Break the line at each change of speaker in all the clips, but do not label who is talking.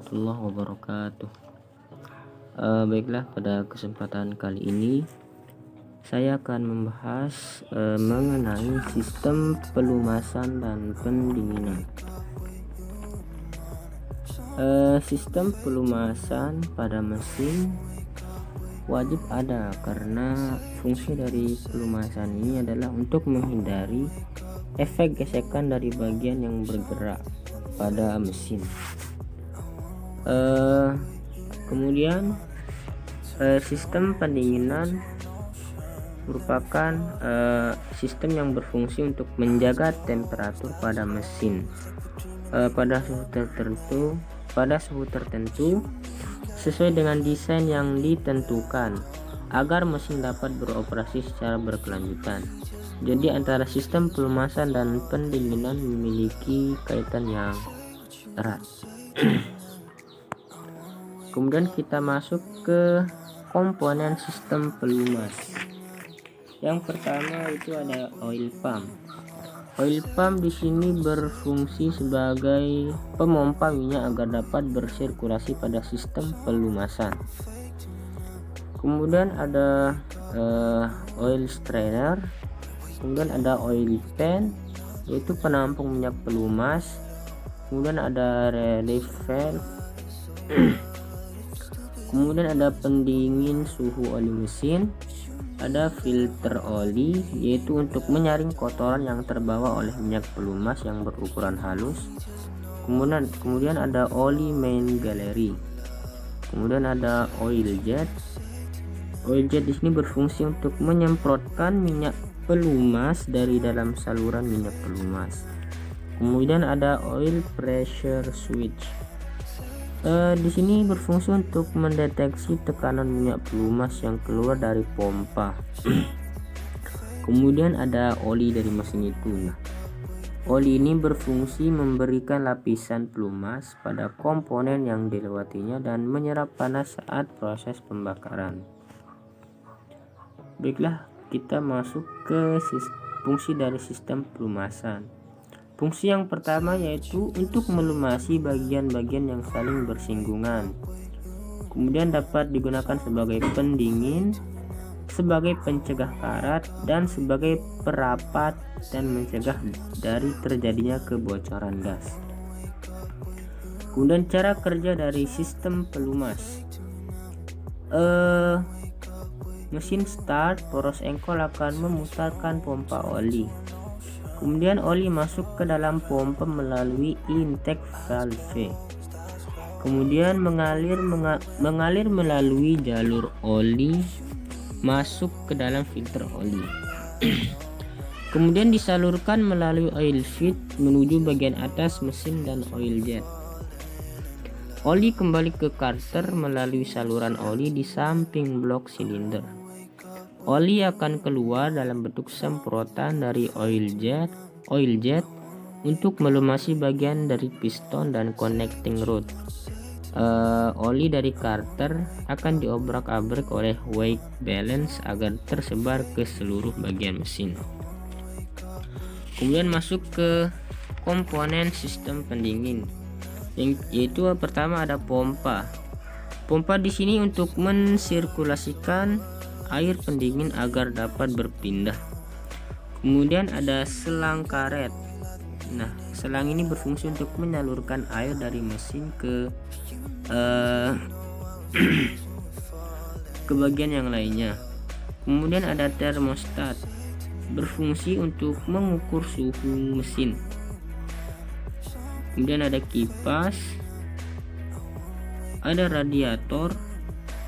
warahmatullahi wabarakatuh. Baiklah, pada kesempatan kali ini saya akan membahas mengenai sistem pelumasan dan pendinginan. Sistem pelumasan pada mesin wajib ada karena fungsi dari pelumasan ini adalah untuk menghindari efek gesekan dari bagian yang bergerak pada mesin. Kemudian sistem pendinginan merupakan sistem yang berfungsi untuk menjaga temperatur pada mesin pada suhu tertentu sesuai dengan desain yang ditentukan agar mesin dapat beroperasi secara berkelanjutan. Jadi antara sistem pelumasan dan pendinginan memiliki kaitan yang erat. Kemudian kita masuk ke komponen sistem pelumas. Yang pertama itu ada oil pump. Oil pump di sini berfungsi sebagai pemompa minyak agar dapat bersirkulasi pada sistem pelumasan. Kemudian ada oil strainer. Kemudian ada oil pan, yaitu penampung minyak pelumas. Kemudian ada relief valve. Kemudian ada pendingin suhu oli mesin, ada filter oli, yaitu untuk menyaring kotoran yang terbawa oleh minyak pelumas yang berukuran halus. Kemudian ada oli main gallery. Kemudian ada oil jet. Oil jet di sini berfungsi untuk menyemprotkan minyak pelumas dari dalam saluran minyak pelumas. Kemudian ada oil pressure switch. Di sini berfungsi untuk mendeteksi tekanan minyak pelumas yang keluar dari pompa. Kemudian ada oli dari mesin itu. Nah, oli ini berfungsi memberikan lapisan pelumas pada komponen yang dilewatinya dan menyerap panas saat proses pembakaran. Baiklah, kita masuk ke fungsi dari sistem pelumasan. Fungsi yang pertama yaitu untuk melumasi bagian-bagian yang saling bersinggungan. Kemudian dapat digunakan sebagai pendingin, sebagai pencegah karat, dan sebagai perapat dan mencegah dari terjadinya kebocoran gas. Kemudian cara kerja dari sistem pelumas. Mesin start, poros engkol akan memutarkan pompa oli. Kemudian oli masuk ke dalam pompa melalui intake valve. Kemudian mengalir melalui jalur oli masuk ke dalam filter oli. Kemudian disalurkan melalui oil feed menuju bagian atas mesin dan oil jet. Oli kembali ke karter melalui saluran oli di samping blok silinder. Oli akan keluar dalam bentuk semprotan dari oil jet untuk melumasi bagian dari piston dan connecting rod. Oli dari karter akan diobrak-abrik oleh weight balance agar tersebar ke seluruh bagian mesin. Kemudian masuk ke komponen sistem pendingin, yaitu pertama ada pompa. Pompa di sini untuk mensirkulasikan air pendingin agar dapat berpindah. Kemudian ada selang karet. Nah, selang ini berfungsi untuk menyalurkan air dari mesin ke ke bagian yang lainnya. Kemudian ada termostat, berfungsi untuk mengukur suhu mesin. Kemudian ada kipas, ada radiator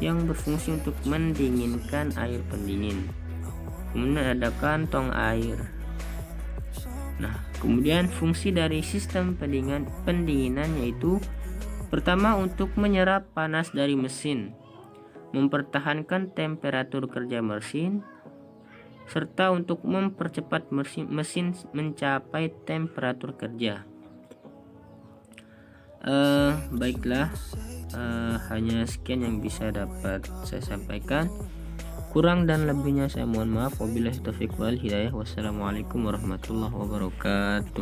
yang berfungsi untuk mendinginkan air pendingin. Kemudian ada kantong air. Nah, kemudian fungsi dari sistem pendinginan yaitu pertama untuk menyerap panas dari mesin, mempertahankan temperatur kerja mesin, serta untuk mempercepat mesin mencapai temperatur kerja. Baiklah, hanya sekian yang bisa dapat saya sampaikan. Kurang dan lebihnya saya mohon maaf. Wabillahi taufiq wal hidayah. Wassalamualaikum warahmatullahi wabarakatuh.